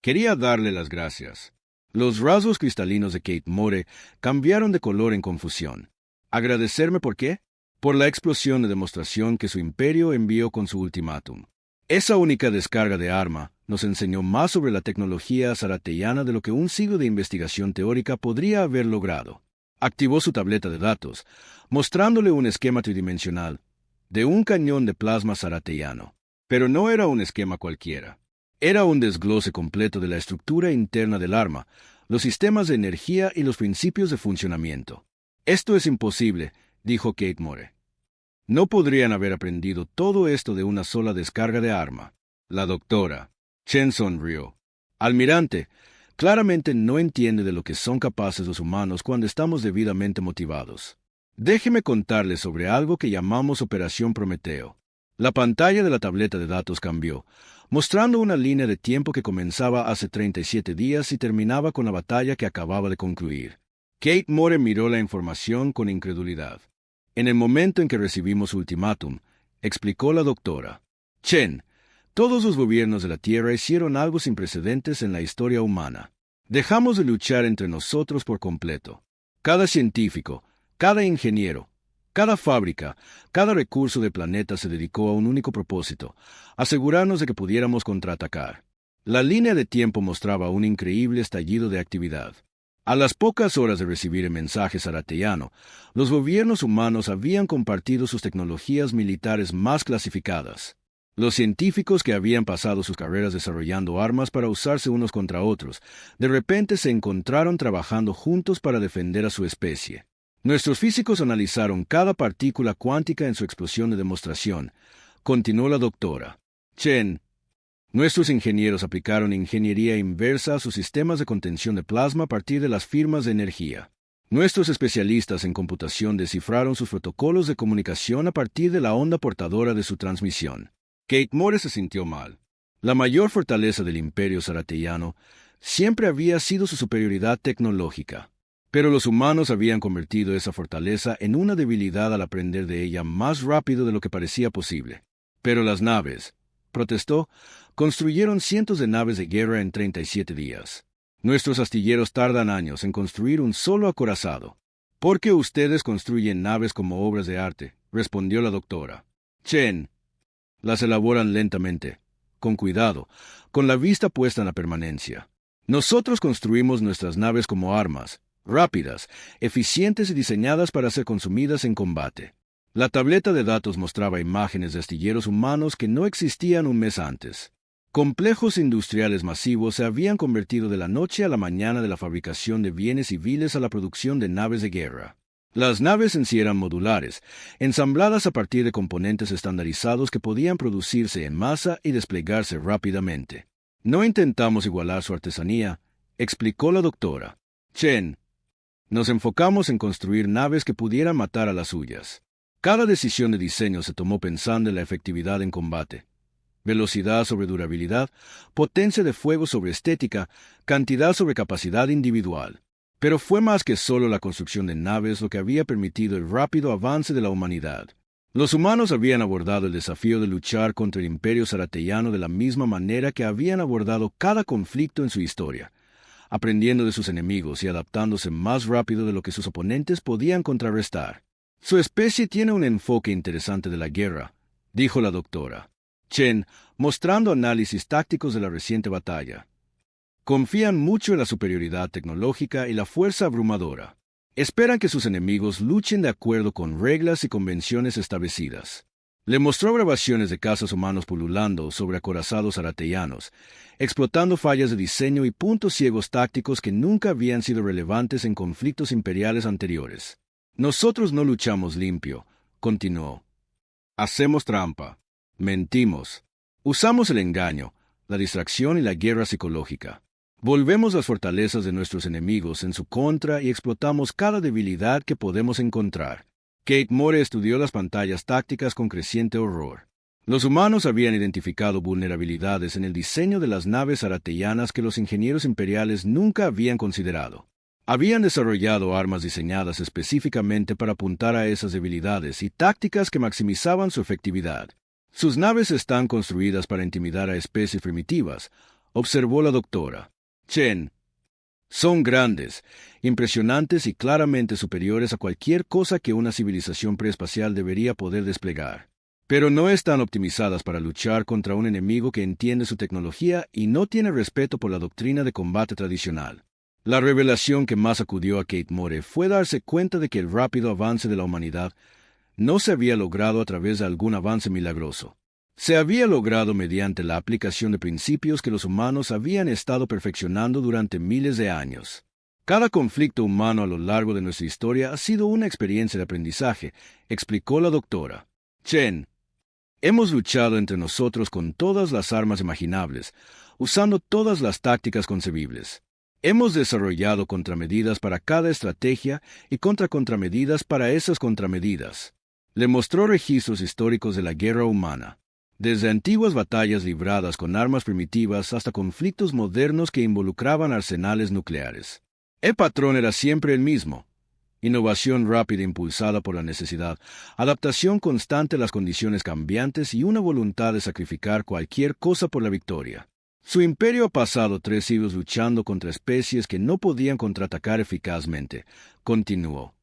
Quería darle las gracias. Los rasgos cristalinos de Kate More cambiaron de color en confusión. ¿Agradecerme por qué? Por la explosión de demostración que su imperio envió con su ultimátum. Esa única descarga de arma nos enseñó más sobre la tecnología zaratellana de lo que un siglo de investigación teórica podría haber logrado. Activó su tableta de datos, mostrándole un esquema tridimensional de un cañón de plasma zaratellano. Pero no era un esquema cualquiera. Era un desglose completo de la estructura interna del arma, los sistemas de energía y los principios de funcionamiento. «Esto es imposible», dijo Kate More. «No podrían haber aprendido todo esto de una sola descarga de arma». La doctora Chen sonrió. «Almirante, claramente no entiende de lo que son capaces los humanos cuando estamos debidamente motivados. Déjeme contarle sobre algo que llamamos Operación Prometeo». La pantalla de la tableta de datos cambió, mostrando una línea de tiempo que comenzaba hace 37 días y terminaba con la batalla que acababa de concluir. Kate More miró la información con incredulidad. «En el momento en que recibimos su ultimátum», explicó la doctora Chen, «todos los gobiernos de la Tierra hicieron algo sin precedentes en la historia humana. Dejamos de luchar entre nosotros por completo. Cada científico, cada ingeniero, cada fábrica, cada recurso del planeta se dedicó a un único propósito, asegurarnos de que pudiéramos contraatacar». La línea de tiempo mostraba un increíble estallido de actividad. A las pocas horas de recibir el mensaje zaratellano, los gobiernos humanos habían compartido sus tecnologías militares más clasificadas. Los científicos que habían pasado sus carreras desarrollando armas para usarse unos contra otros, de repente se encontraron trabajando juntos para defender a su especie. Nuestros físicos analizaron cada partícula cuántica en su explosión de demostración, continuó la doctora Chen. Nuestros ingenieros aplicaron ingeniería inversa a sus sistemas de contención de plasma a partir de las firmas de energía. Nuestros especialistas en computación descifraron sus protocolos de comunicación a partir de la onda portadora de su transmisión. Kate More se sintió mal. La mayor fortaleza del imperio zaratellano siempre había sido su superioridad tecnológica. Pero los humanos habían convertido esa fortaleza en una debilidad al aprender de ella más rápido de lo que parecía posible. «Pero las naves», protestó, «construyeron cientos de naves de guerra en 37 días. Nuestros astilleros tardan años en construir un solo acorazado. ¿Por qué ustedes construyen naves como obras de arte?, respondió la doctora. Chen. Las elaboran lentamente, con cuidado, con la vista puesta en la permanencia. Nosotros construimos nuestras naves como armas, rápidas, eficientes y diseñadas para ser consumidas en combate. La tableta de datos mostraba imágenes de astilleros humanos que no existían un mes antes. Complejos industriales masivos se habían convertido de la noche a la mañana de la fabricación de bienes civiles a la producción de naves de guerra. Las naves en sí eran modulares, ensambladas a partir de componentes estandarizados que podían producirse en masa y desplegarse rápidamente. No intentamos igualar su artesanía, explicó la doctora. Chen. Nos enfocamos en construir naves que pudieran matar a las suyas. Cada decisión de diseño se tomó pensando en la efectividad en combate. Velocidad sobre durabilidad, potencia de fuego sobre estética, cantidad sobre capacidad individual. Pero fue más que solo la construcción de naves lo que había permitido el rápido avance de la humanidad. Los humanos habían abordado el desafío de luchar contra el imperio zarateyano de la misma manera que habían abordado cada conflicto en su historia, aprendiendo de sus enemigos y adaptándose más rápido de lo que sus oponentes podían contrarrestar. Su especie tiene un enfoque interesante de la guerra, dijo la doctora Chen, mostrando análisis tácticos de la reciente batalla. Confían mucho en la superioridad tecnológica y la fuerza abrumadora. Esperan que sus enemigos luchen de acuerdo con reglas y convenciones establecidas. Le mostró grabaciones de cazas humanos pululando sobre acorazados aratellanos, explotando fallas de diseño y puntos ciegos tácticos que nunca habían sido relevantes en conflictos imperiales anteriores. Nosotros no luchamos limpio, continuó. Hacemos trampa. Mentimos. Usamos el engaño, la distracción y la guerra psicológica. Volvemos las fortalezas de nuestros enemigos en su contra y explotamos cada debilidad que podemos encontrar. Kate Moore estudió las pantallas tácticas con creciente horror. Los humanos habían identificado vulnerabilidades en el diseño de las naves aratellanas que los ingenieros imperiales nunca habían considerado. Habían desarrollado armas diseñadas específicamente para apuntar a esas debilidades y tácticas que maximizaban su efectividad. Sus naves están construidas para intimidar a especies primitivas, observó la doctora Chen. Son grandes, impresionantes y claramente superiores a cualquier cosa que una civilización preespacial debería poder desplegar. Pero no están optimizadas para luchar contra un enemigo que entiende su tecnología y no tiene respeto por la doctrina de combate tradicional. La revelación que más acudió a Kate Moore fue darse cuenta de que el rápido avance de la humanidad no se había logrado a través de algún avance milagroso. Se había logrado mediante la aplicación de principios que los humanos habían estado perfeccionando durante miles de años. Cada conflicto humano a lo largo de nuestra historia ha sido una experiencia de aprendizaje, explicó la doctora Chen. Hemos luchado entre nosotros con todas las armas imaginables, usando todas las tácticas concebibles. Hemos desarrollado contramedidas para cada estrategia y contramedidas para esas contramedidas. Le mostró registros históricos de la guerra humana, desde antiguas batallas libradas con armas primitivas hasta conflictos modernos que involucraban arsenales nucleares. El patrón era siempre el mismo: innovación rápida impulsada por la necesidad, adaptación constante a las condiciones cambiantes y una voluntad de sacrificar cualquier cosa por la victoria. Su imperio ha pasado 3 siglos luchando contra especies que no podían contraatacar eficazmente, continuó.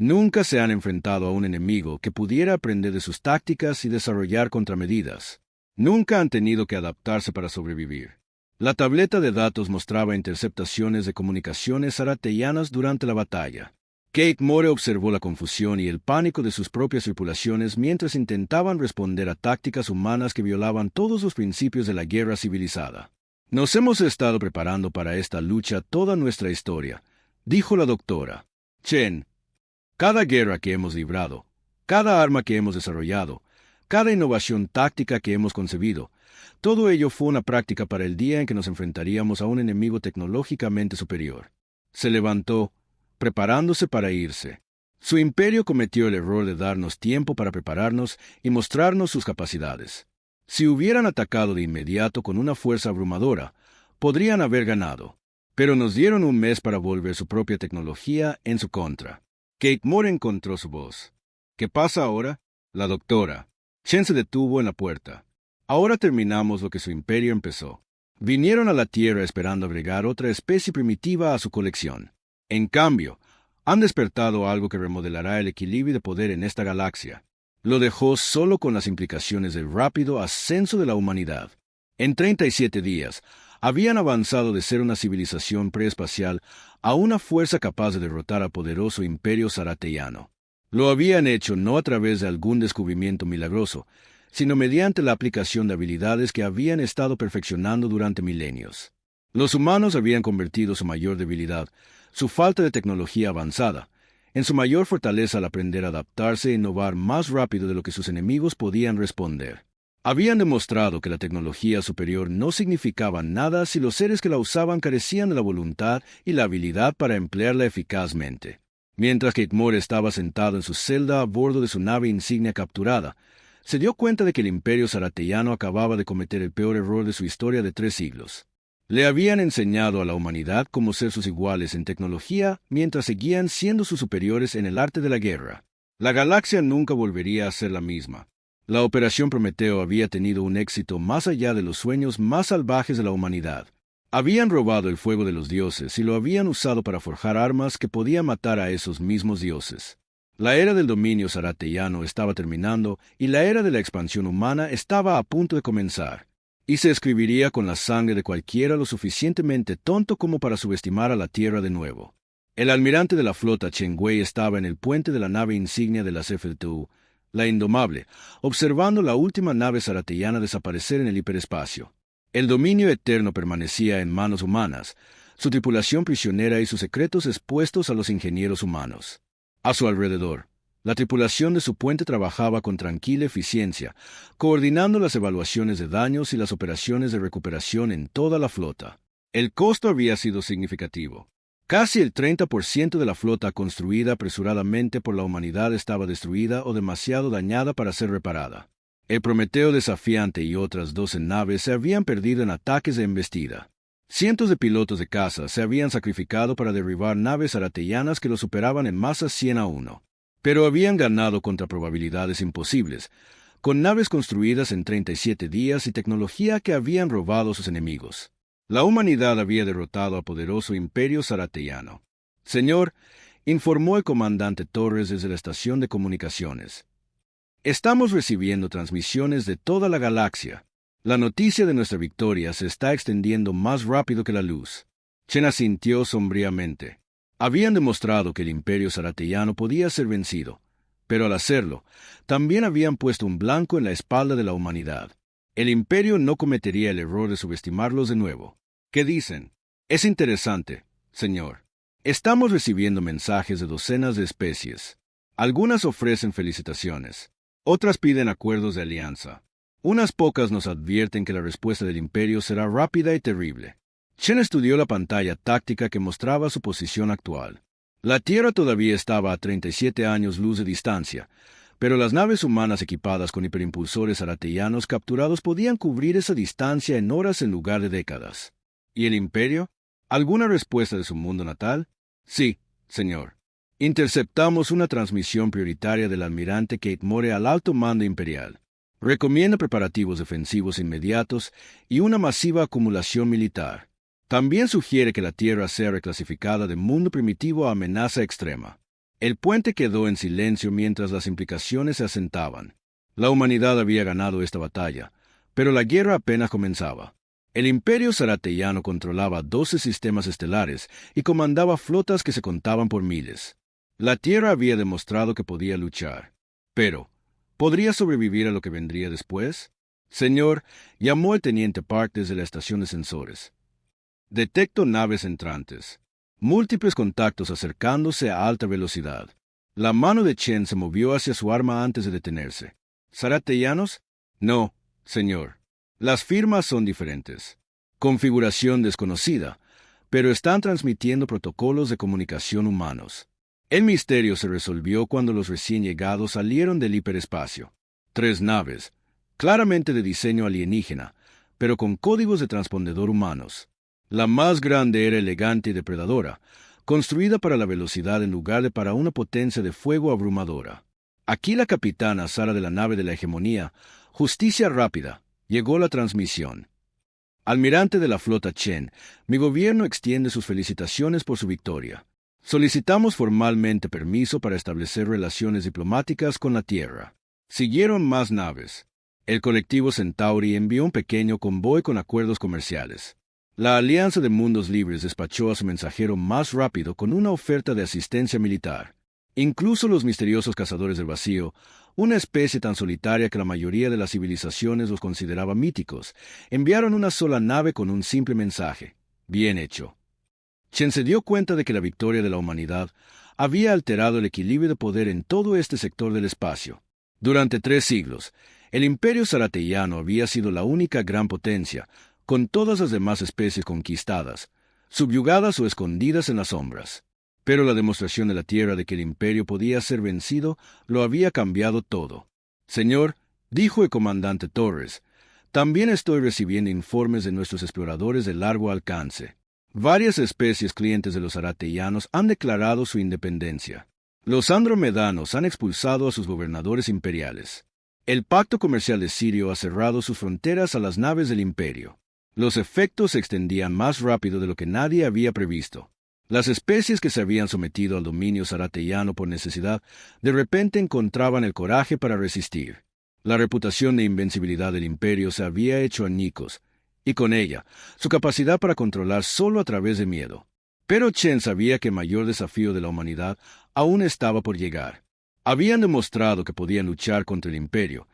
Nunca se han enfrentado a un enemigo que pudiera aprender de sus tácticas y desarrollar contramedidas. Nunca han tenido que adaptarse para sobrevivir. La tableta de datos mostraba interceptaciones de comunicaciones aratellanas durante la batalla. Kate Moore observó la confusión y el pánico de sus propias tripulaciones mientras intentaban responder a tácticas humanas que violaban todos los principios de la guerra civilizada. Nos hemos estado preparando para esta lucha toda nuestra historia, dijo la doctora Chen. Cada guerra que hemos librado, cada arma que hemos desarrollado, cada innovación táctica que hemos concebido, todo ello fue una práctica para el día en que nos enfrentaríamos a un enemigo tecnológicamente superior. Se levantó, preparándose para irse. Su imperio cometió el error de darnos tiempo para prepararnos y mostrarnos sus capacidades. Si hubieran atacado de inmediato con una fuerza abrumadora, podrían haber ganado, pero nos dieron un mes para volver su propia tecnología en su contra. Kate Moore encontró su voz. ¿Qué pasa ahora? La doctora Chen se detuvo en la puerta. Ahora terminamos lo que su imperio empezó. Vinieron a la Tierra esperando agregar otra especie primitiva a su colección. En cambio, han despertado algo que remodelará el equilibrio de poder en esta galaxia. Lo dejó solo con las implicaciones del rápido ascenso de la humanidad. En 37 días, habían avanzado de ser una civilización preespacial a una fuerza capaz de derrotar al poderoso imperio zarateyano. Lo habían hecho no a través de algún descubrimiento milagroso, sino mediante la aplicación de habilidades que habían estado perfeccionando durante milenios. Los humanos habían convertido su mayor debilidad, su falta de tecnología avanzada, en su mayor fortaleza al aprender a adaptarse e innovar más rápido de lo que sus enemigos podían responder. Habían demostrado que la tecnología superior no significaba nada si los seres que la usaban carecían de la voluntad y la habilidad para emplearla eficazmente. Mientras Kate Moore estaba sentado en su celda a bordo de su nave insignia capturada, se dio cuenta de que el imperio zarateyano acababa de cometer el peor error de su historia de 3 siglos. Le habían enseñado a la humanidad cómo ser sus iguales en tecnología mientras seguían siendo sus superiores en el arte de la guerra. La galaxia nunca volvería a ser la misma. La Operación Prometeo había tenido un éxito más allá de los sueños más salvajes de la humanidad. Habían robado el fuego de los dioses y lo habían usado para forjar armas que podían matar a esos mismos dioses. La era del dominio zarateyano estaba terminando y la era de la expansión humana estaba a punto de comenzar. Y se escribiría con la sangre de cualquiera lo suficientemente tonto como para subestimar a la Tierra de nuevo. El almirante de la flota Chen Wei estaba en el puente de la nave insignia de la CFTU, la Indomable, observando la última nave zarateyana desaparecer en el hiperespacio. El dominio eterno permanecía en manos humanas, su tripulación prisionera y sus secretos expuestos a los ingenieros humanos. A su alrededor, la tripulación de su puente trabajaba con tranquila eficiencia, coordinando las evaluaciones de daños y las operaciones de recuperación en toda la flota. El costo había sido significativo. Casi el 30% de la flota construida apresuradamente por la humanidad estaba destruida o demasiado dañada para ser reparada. El Prometeo desafiante y otras 12 naves se habían perdido en ataques de embestida. Cientos de pilotos de caza se habían sacrificado para derribar naves zarateyanas que lo superaban en masa 100-1. Pero habían ganado contra probabilidades imposibles, con naves construidas en 37 días y tecnología que habían robado a sus enemigos. La humanidad había derrotado al poderoso imperio zarateyano. Señor, informó el comandante Torres desde la estación de comunicaciones. Estamos recibiendo transmisiones de toda la galaxia. La noticia de nuestra victoria se está extendiendo más rápido que la luz. Chen asintió sombríamente. Habían demostrado que el imperio zarateyano podía ser vencido, pero al hacerlo, también habían puesto un blanco en la espalda de la humanidad. El imperio no cometería el error de subestimarlos de nuevo. ¿Qué dicen? Es interesante, señor. Estamos recibiendo mensajes de docenas de especies. Algunas ofrecen felicitaciones. Otras piden acuerdos de alianza. Unas pocas nos advierten que la respuesta del imperio será rápida y terrible. Chen estudió la pantalla táctica que mostraba su posición actual. La Tierra todavía estaba a 37 años luz de distancia, pero las naves humanas equipadas con hiperimpulsores zarateyanos capturados podían cubrir esa distancia en horas en lugar de décadas. ¿Y el imperio? ¿Alguna respuesta de su mundo natal? Sí, señor. Interceptamos una transmisión prioritaria del almirante Kate Moore al alto mando imperial. Recomienda preparativos defensivos inmediatos y una masiva acumulación militar. También sugiere que la Tierra sea reclasificada de mundo primitivo a amenaza extrema. El puente quedó en silencio mientras las implicaciones se asentaban. La humanidad había ganado esta batalla, pero la guerra apenas comenzaba. El imperio zarateyano controlaba 12 sistemas estelares y comandaba flotas que se contaban por miles. La Tierra había demostrado que podía luchar. Pero, ¿podría sobrevivir a lo que vendría después? Señor, llamó el teniente Park desde la estación de sensores. Detecto naves entrantes. Múltiples contactos acercándose a alta velocidad. La mano de Chen se movió hacia su arma antes de detenerse. ¿Zarateyanos? No, señor. Las firmas son diferentes. Configuración desconocida, pero están transmitiendo protocolos de comunicación humanos. El misterio se resolvió cuando los recién llegados salieron del hiperespacio. 3 naves, claramente de diseño alienígena, pero con códigos de transpondedor humanos. La más grande era elegante y depredadora, construida para la velocidad en lugar de para una potencia de fuego abrumadora. Aquí la capitana Sara de la nave de la hegemonía, Justicia Rápida, llegó la transmisión. Almirante de la flota Chen, mi gobierno extiende sus felicitaciones por su victoria. Solicitamos formalmente permiso para establecer relaciones diplomáticas con la Tierra. Siguieron más naves. El colectivo Centauri envió un pequeño convoy con acuerdos comerciales. La Alianza de Mundos Libres despachó a su mensajero más rápido con una oferta de asistencia militar. Incluso los misteriosos cazadores del vacío, una especie tan solitaria que la mayoría de las civilizaciones los consideraba míticos, enviaron una sola nave con un simple mensaje. Bien hecho. Chen se dio cuenta de que la victoria de la humanidad había alterado el equilibrio de poder en todo este sector del espacio. Durante 3 siglos, el Imperio Zarateyano había sido la única gran potencia, con todas las demás especies conquistadas, subyugadas o escondidas en las sombras. Pero la demostración de la Tierra de que el Imperio podía ser vencido lo había cambiado todo. Señor, dijo el comandante Torres, también estoy recibiendo informes de nuestros exploradores de largo alcance. Varias especies clientes de los zarateyanos han declarado su independencia. Los andromedanos han expulsado a sus gobernadores imperiales. El pacto comercial de Sirio ha cerrado sus fronteras a las naves del Imperio. Los efectos se extendían más rápido de lo que nadie había previsto. Las especies que se habían sometido al dominio zarateyano por necesidad, de repente encontraban el coraje para resistir. La reputación de invencibilidad del Imperio se había hecho añicos, y con ella, su capacidad para controlar solo a través de miedo. Pero Chen sabía que el mayor desafío de la humanidad aún estaba por llegar. Habían demostrado que podían luchar contra el Imperio,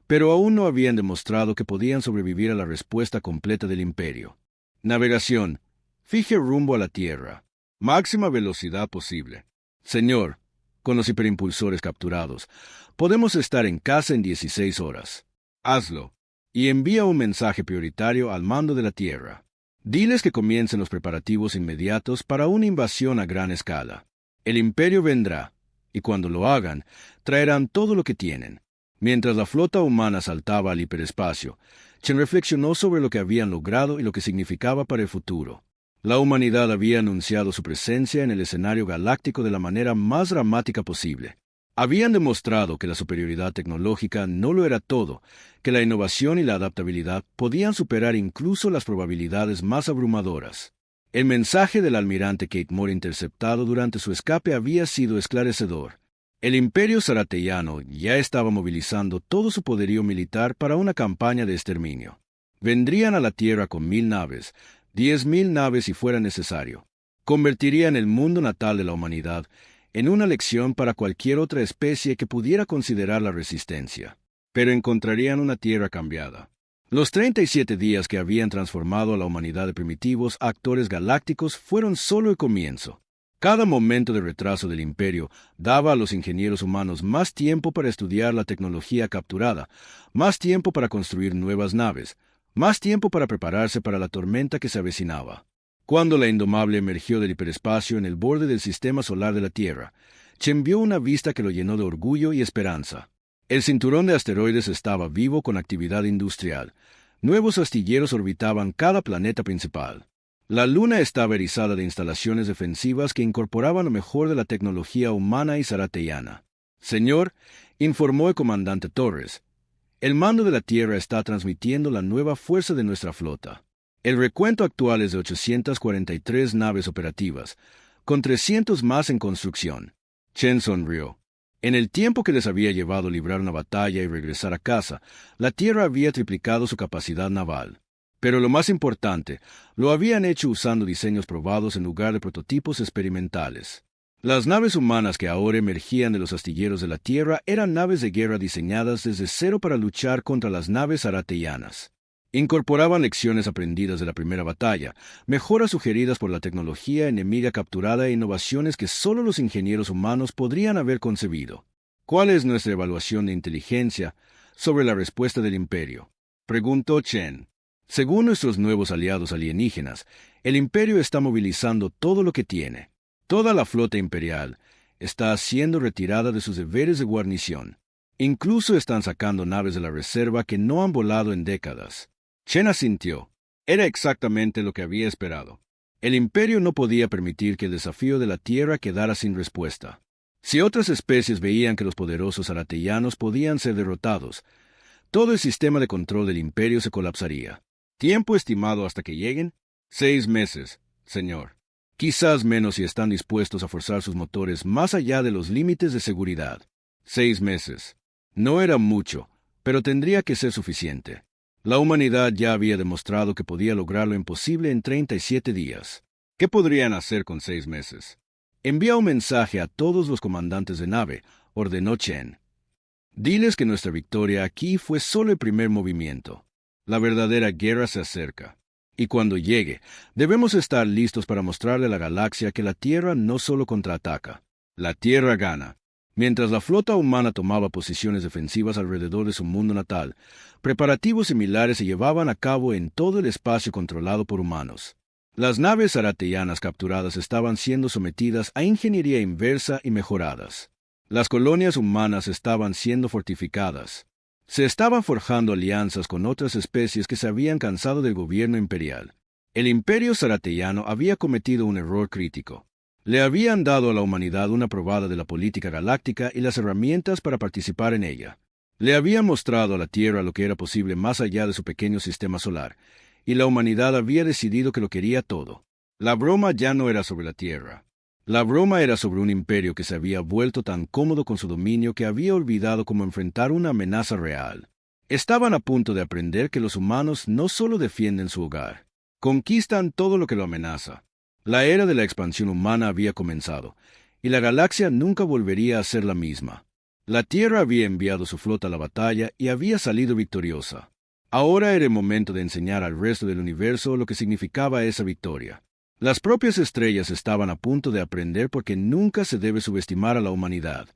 pero aún no habían demostrado que podían sobrevivir a la respuesta completa del Imperio. Navegación. Fije rumbo a la Tierra. Máxima velocidad posible. Señor, con los hiperimpulsores capturados, podemos estar en casa en 16 horas. Hazlo. Y envía un mensaje prioritario al mando de la Tierra. Diles que comiencen los preparativos inmediatos para una invasión a gran escala. El Imperio vendrá, y cuando lo hagan, traerán todo lo que tienen. Mientras la flota humana saltaba al hiperespacio, Chen reflexionó sobre lo que habían logrado y lo que significaba para el futuro. La humanidad había anunciado su presencia en el escenario galáctico de la manera más dramática posible. Habían demostrado que la superioridad tecnológica no lo era todo, que la innovación y la adaptabilidad podían superar incluso las probabilidades más abrumadoras. El mensaje del almirante Kate Moore interceptado durante su escape había sido esclarecedor. El Imperio Zarateyano ya estaba movilizando todo su poderío militar para una campaña de exterminio. Vendrían a la Tierra con 1000 naves, 10.000 naves si fuera necesario. Convertirían el mundo natal de la humanidad en una lección para cualquier otra especie que pudiera considerar la resistencia. Pero encontrarían una Tierra cambiada. Los 37 días que habían transformado a la humanidad de primitivos a actores galácticos fueron solo el comienzo. Cada momento de retraso del Imperio daba a los ingenieros humanos más tiempo para estudiar la tecnología capturada, más tiempo para construir nuevas naves, más tiempo para prepararse para la tormenta que se avecinaba. Cuando la Indomable emergió del hiperespacio en el borde del sistema solar de la Tierra, Chen vio una vista que lo llenó de orgullo y esperanza. El cinturón de asteroides estaba vivo con actividad industrial. Nuevos astilleros orbitaban cada planeta principal. La Luna estaba erizada de instalaciones defensivas que incorporaban lo mejor de la tecnología humana y zarateyana. Señor, informó el comandante Torres, el mando de la Tierra está transmitiendo la nueva fuerza de nuestra flota. El recuento actual es de 843 naves operativas, con 300 más en construcción. Chen sonrió. En el tiempo que les había llevado librar una batalla y regresar a casa, la Tierra había triplicado su capacidad naval. Pero lo más importante, lo habían hecho usando diseños probados en lugar de prototipos experimentales. Las naves humanas que ahora emergían de los astilleros de la Tierra eran naves de guerra diseñadas desde cero para luchar contra las naves zarateyanas. Incorporaban lecciones aprendidas de la primera batalla, mejoras sugeridas por la tecnología enemiga capturada e innovaciones que solo los ingenieros humanos podrían haber concebido. ¿Cuál es nuestra evaluación de inteligencia sobre la respuesta del Imperio?, preguntó Chen. Según nuestros nuevos aliados alienígenas, el Imperio está movilizando todo lo que tiene. Toda la flota imperial está siendo retirada de sus deberes de guarnición. Incluso están sacando naves de la reserva que no han volado en décadas. Chen asintió. Era exactamente lo que había esperado. El Imperio no podía permitir que el desafío de la Tierra quedara sin respuesta. Si otras especies veían que los poderosos zarateyanos podían ser derrotados, todo el sistema de control del Imperio se colapsaría. ¿Tiempo estimado hasta que lleguen? 6 meses, señor. Quizás menos si están dispuestos a forzar sus motores más allá de los límites de seguridad. 6 meses. No era mucho, pero tendría que ser suficiente. La humanidad ya había demostrado que podía lograr lo imposible en 37 días. ¿Qué podrían hacer con 6 meses? Envía un mensaje a todos los comandantes de nave, ordenó Chen. Diles que nuestra victoria aquí fue solo el primer movimiento. La verdadera guerra se acerca. Y cuando llegue, debemos estar listos para mostrarle a la galaxia que la Tierra no solo contraataca. La Tierra gana. Mientras la flota humana tomaba posiciones defensivas alrededor de su mundo natal, preparativos similares se llevaban a cabo en todo el espacio controlado por humanos. Las naves arateanas capturadas estaban siendo sometidas a ingeniería inversa y mejoradas. Las colonias humanas estaban siendo fortificadas. Se estaban forjando alianzas con otras especies que se habían cansado del gobierno imperial. El imperio zarateyano había cometido un error crítico. Le habían dado a la humanidad una probada de la política galáctica y las herramientas para participar en ella. Le habían mostrado a la Tierra lo que era posible más allá de su pequeño sistema solar, y la humanidad había decidido que lo quería todo. La broma ya no era sobre la Tierra. La broma era sobre un imperio que se había vuelto tan cómodo con su dominio que había olvidado cómo enfrentar una amenaza real. Estaban a punto de aprender que los humanos no solo defienden su hogar, conquistan todo lo que lo amenaza. La era de la expansión humana había comenzado, y la galaxia nunca volvería a ser la misma. La Tierra había enviado su flota a la batalla y había salido victoriosa. Ahora era el momento de enseñar al resto del universo lo que significaba esa victoria. Las propias estrellas estaban a punto de aprender porque nunca se debe subestimar a la humanidad.